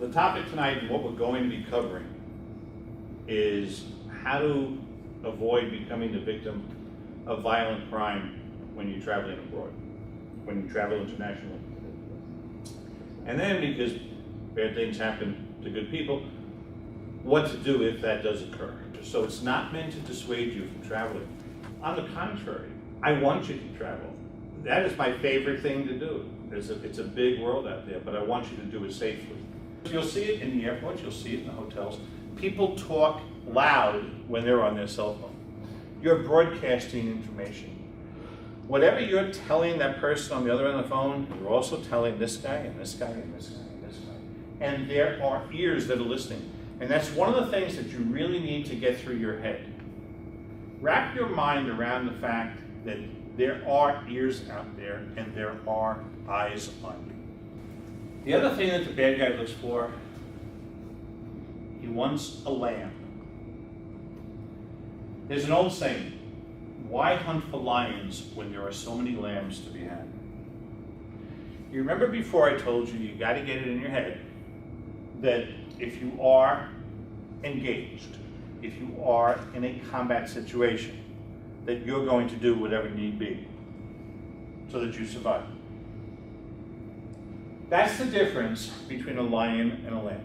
The topic tonight and what we're going to be covering is how to avoid becoming the victim of violent crime when you're traveling abroad, when you travel internationally. And then, because bad things happen to good people, what to do if that does occur. So it's not meant to dissuade you from traveling. On the contrary, I want you to travel. That is my favorite thing to do. It's a big world out there, but I want you to do it safely. You'll see it in the airports, you'll see it in the hotels. People talk loud when they're on their cell phone. You're broadcasting information. Whatever you're telling that person on the other end of the phone, you're also telling this guy and this guy and this guy and this guy. And there are ears that are listening. And that's one of the things that you really need to get through your head. Wrap your mind around the fact that there are ears out there and there are eyes on you. The other thing that the bad guy looks for, he wants a lamb. There's an old saying, why hunt for lions when there are so many lambs to be had? You remember before I told you, you got to get it in your head that if you are engaged, if you are in a combat situation, that you're going to do whatever need be so that you survive. That's the difference between a lion and a lamb.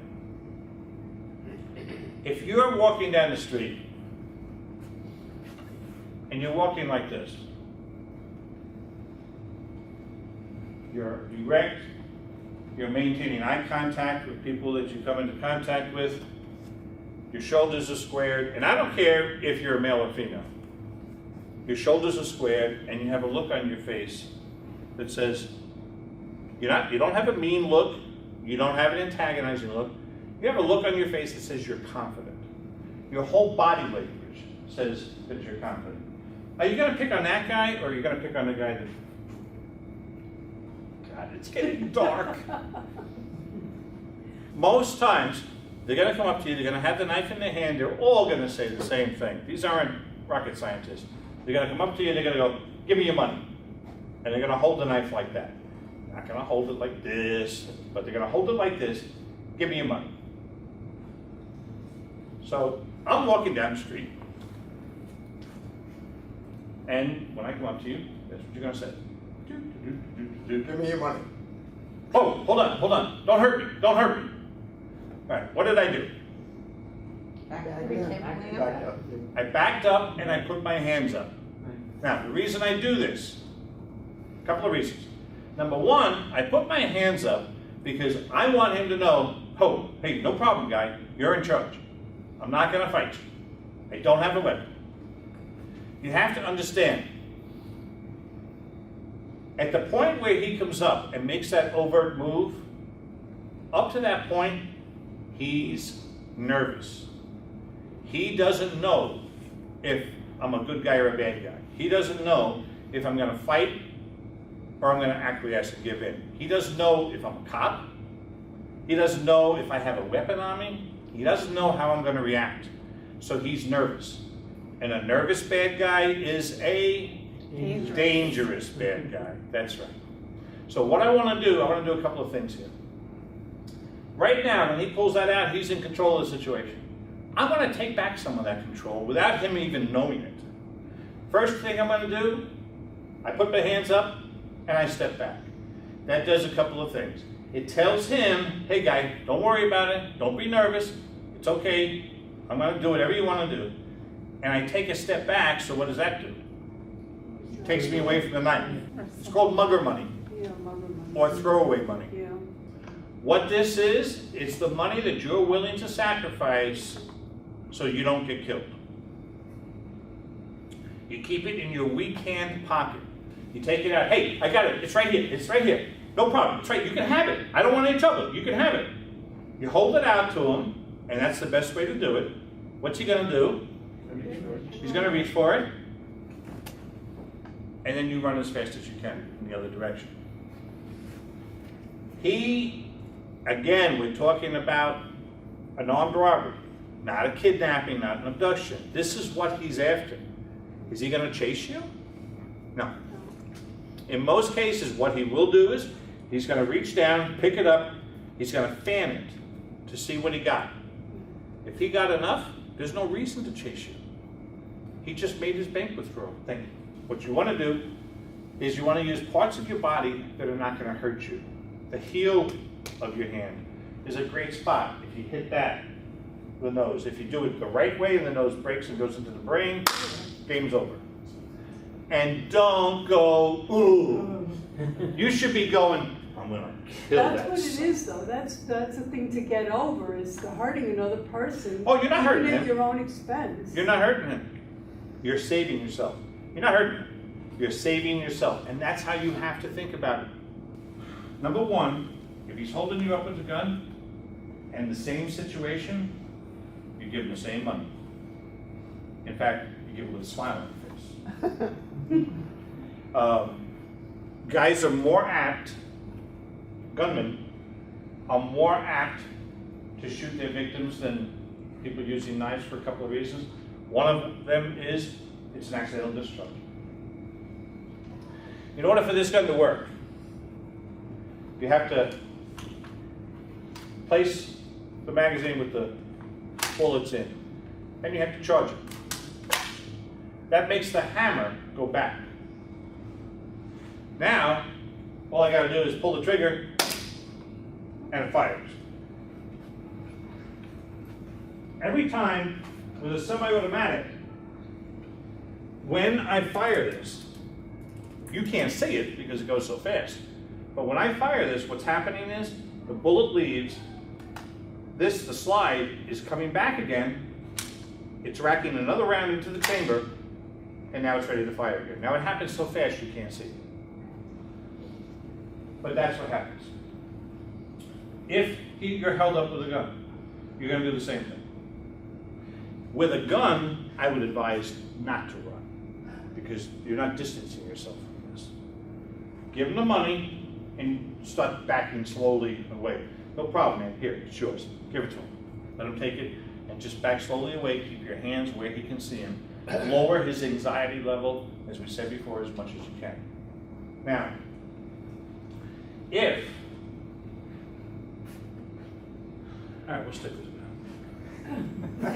If you're walking down the street and you're walking like this, you're erect, you're maintaining eye contact with people that you come into contact with, your shoulders are squared, and I don't care if you're a male or female. Your shoulders are squared, and you have a look on your face that says, you don't have a mean look, you don't have an antagonizing look, you have a look on your face that says you're confident. Your whole body language says that you're confident. Are you going to pick on that guy, or are you going to pick on the guy that... God, it's getting dark. Most times, they're going to come up to you, they're going to have the knife in their hand, they're all going to say the same thing. These aren't rocket scientists. They're going to come up to you and they're going to go, give me your money. And they're going to hold the knife like that. They're not going to hold it like this, but they're going to hold it like this, give me your money. So I'm walking down the street, and when I come up to you, that's what you're going to say. Give me your money. Oh, hold on, don't hurt me, don't hurt me. All right, what did I do? I backed up and I put my hands up. Now, the reason I do this, a couple of reasons. Number one, I put my hands up because I want him to know, oh, hey, no problem, guy, you're in charge. I'm not going to fight you. I don't have a weapon. You have to understand, at the point where he comes up and makes that overt move, up to that point, he's nervous. He doesn't know if I'm a good guy or a bad guy. He doesn't know if I'm going to fight or I'm going to acquiesce and give in. He doesn't know if I'm a cop. He doesn't know if I have a weapon on me. He doesn't know how I'm going to react. So he's nervous. And a nervous bad guy is a dangerous bad guy. That's right. So what I want to do a couple of things here. Right now, when he pulls that out, he's in control of the situation. I'm going to take back some of that control without him even knowing it. First thing I'm going to do, I put my hands up and I step back. That does a couple of things. It tells him, hey guy, don't worry about it. Don't be nervous. It's okay. I'm going to do whatever you want to do. And I take a step back, so what does that do? It takes me away from the knife. It's called mugger money. Or throwaway money. What this is, it's the money that you're willing to sacrifice so you don't get killed. You keep it in your weak hand pocket. You take it out, hey, I got it, it's right here, it's right here. No problem, it's right, you can have it. I don't want any trouble, you can have it. You hold it out to him, and that's the best way to do it. What's he gonna do? He's gonna reach for it. And then you run as fast as you can in the other direction. Again, we're talking about an armed robbery, not a kidnapping, not an abduction. This is what he's after. Is he going to chase you? No. In most cases, what he will do is he's going to reach down, pick it up, he's going to fan it. to see what he got. If he got enough, there's no reason to chase you. He just made his bank withdrawal. Thank you. What you want to do is you want to use parts of your body that are not going to hurt you. The heel of your hand is a great spot. If you hit that, the nose. If you do it the right way and the nose breaks and goes into the brain, game's over. And don't go, ooh. You should be going, I'm going to kill that. That's what it is, though. That's the thing to get over, is the hurting another person. Oh, you're not hurting him. At your own expense. You're not hurting him. You're saving yourself. You're not hurting him. You're saving yourself. And that's how you have to think about it. Number one, if he's holding you up with a gun and the same situation, you give him the same money. In fact, you give him with a smile on your face. Guys are more apt, gunmen are more apt to shoot their victims than people using knives for a couple of reasons. One of them is it's an accidental discharge. In order for this gun to work, you have to place the magazine with the bullets in, and you have to charge it. That makes the hammer go back. Now, all I gotta do is pull the trigger, and it fires. Every time with a semi-automatic, when I fire this, you can't see it because it goes so fast. But when I fire this, what's happening is the bullet leaves, the slide is coming back again, it's racking another round into the chamber, and now it's ready to fire again. Now it happens so fast you can't see it. But that's what happens. If you're held up with a gun, you're going to do the same thing. With a gun, I would advise not to run, because you're not distancing yourself from this. Give them the money and start backing slowly away. No problem, man. Here, it's yours. Give it to him. Let him take it and just back slowly away. Keep your hands where he can see him. Lower his anxiety level, as we said before, as much as you can. Now, if, all right, we'll stick with it now.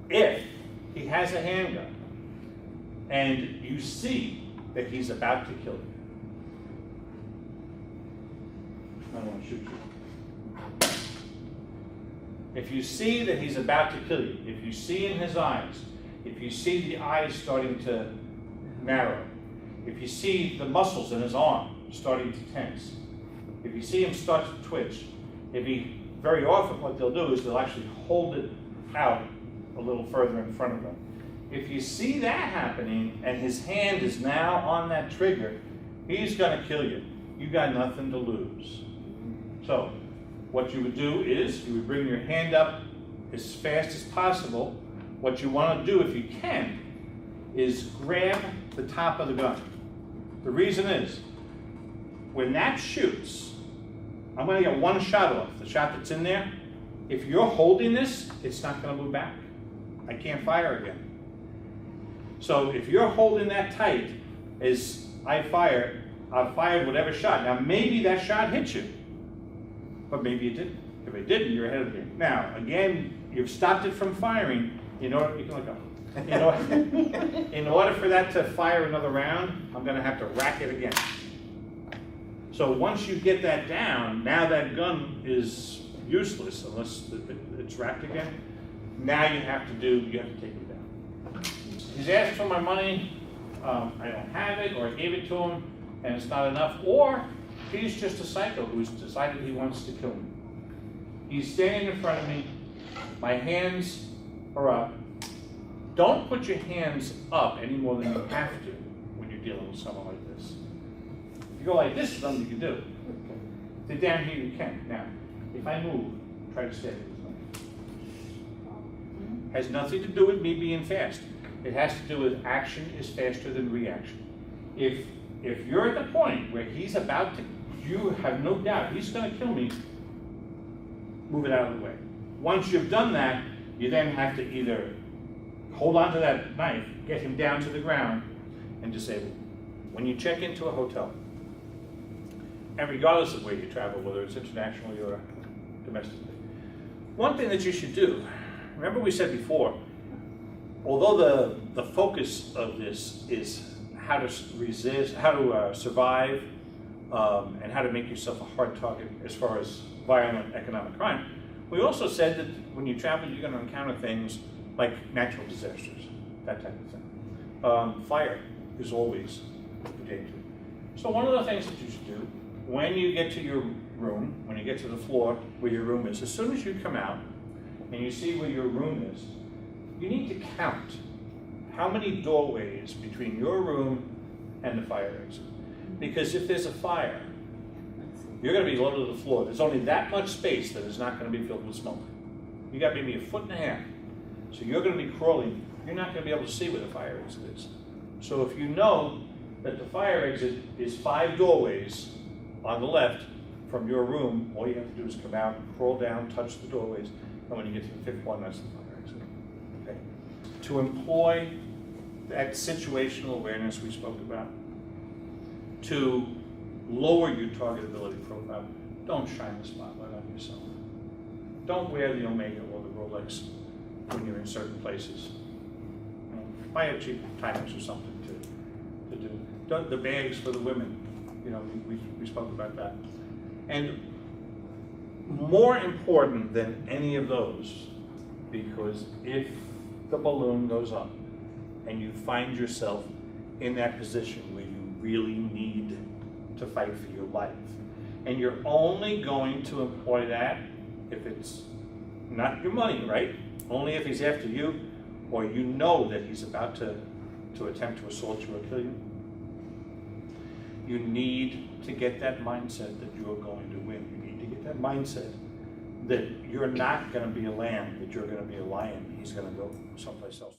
If he has a handgun and you see that he's about to kill you, I don't want to shoot you. If you see that he's about to kill you, if you see in his eyes, if you see the eyes starting to narrow, if you see the muscles in his arm starting to tense, if you see him start to twitch, very often what they'll do is they'll actually hold it out a little further in front of them. If you see that happening and his hand is now on that trigger, he's going to kill you. You got nothing to lose. So what you would do is you would bring your hand up as fast as possible. What you want to do, if you can, is grab the top of the gun. The reason is, when that shoots, I'm going to get one shot off, the shot that's in there. If you're holding this, it's not going to move back. I can't fire again. So if you're holding that tight, as I've fired whatever shot. Now maybe that shot hit you, but maybe it didn't. If it didn't, you're ahead of the game. Now, again, you've stopped it from firing. You can look up. In order for that to fire another round, I'm going to have to rack it again. So once you get that down, now that gun is useless unless it's racked again. Now you have to take it down. He's asked for my money, I don't have it, or I gave it to him and it's not enough, or he's just a psycho who's decided he wants to kill me. He's standing in front of me, my hands are up. Don't put your hands up any more than you have to when you're dealing with someone like this. If you go like this, there's nothing you can do. If they're down here, you can. Now, if I move, try to stay with this knife. Has nothing to do with me being fast. It has to do with action is faster than reaction. If you're at the point where he's about to, you have no doubt he's going to kill me, move it out of the way. Once you've done that, you then have to either hold on to that knife, get him down to the ground, and disable him. When you check into a hotel, and regardless of where you travel, whether it's internationally or domestically. One thing that you should do, remember we said before, although the focus of this is how to resist, how to survive, and how to make yourself a hard target as far as violent economic crime, we also said that when you travel, you're going to encounter things like natural disasters, that type of thing. Fire is always a danger. So one of the things that you should do when you get to your room, when you get to the floor where your room is, as soon as you come out and you see where your room is, you need to count how many doorways between your room and the fire exit. Because if there's a fire, you're going to be low to the floor. There's only that much space that is not going to be filled with smoke. You got maybe 1.5 feet. So you're going to be crawling. You're not going to be able to see where the fire exit is. So if you know that the fire exit is 5 doorways on the left from your room, all you have to do is come out, crawl down, touch the doorways, and when you get to the 5th one, that's the fire exit. Okay? To employ that situational awareness we spoke about, to lower your targetability profile, don't shine the spotlight on yourself. Don't wear the Omega or the Rolex when you're in certain places. Buy a cheap timers or something to do. The bags for the women, we spoke about that. And more important than any of those, because if the balloon goes up and you find yourself in that position where you really need to fight for your life, and you're only going to employ that if it's not your money, right? Only if he's after you, or you know that he's about to attempt to assault you or kill you. You need to get that mindset that you're going to win. You need to get that mindset that you're not going to be a lamb, that you're going to be a lion. He's going to go someplace else.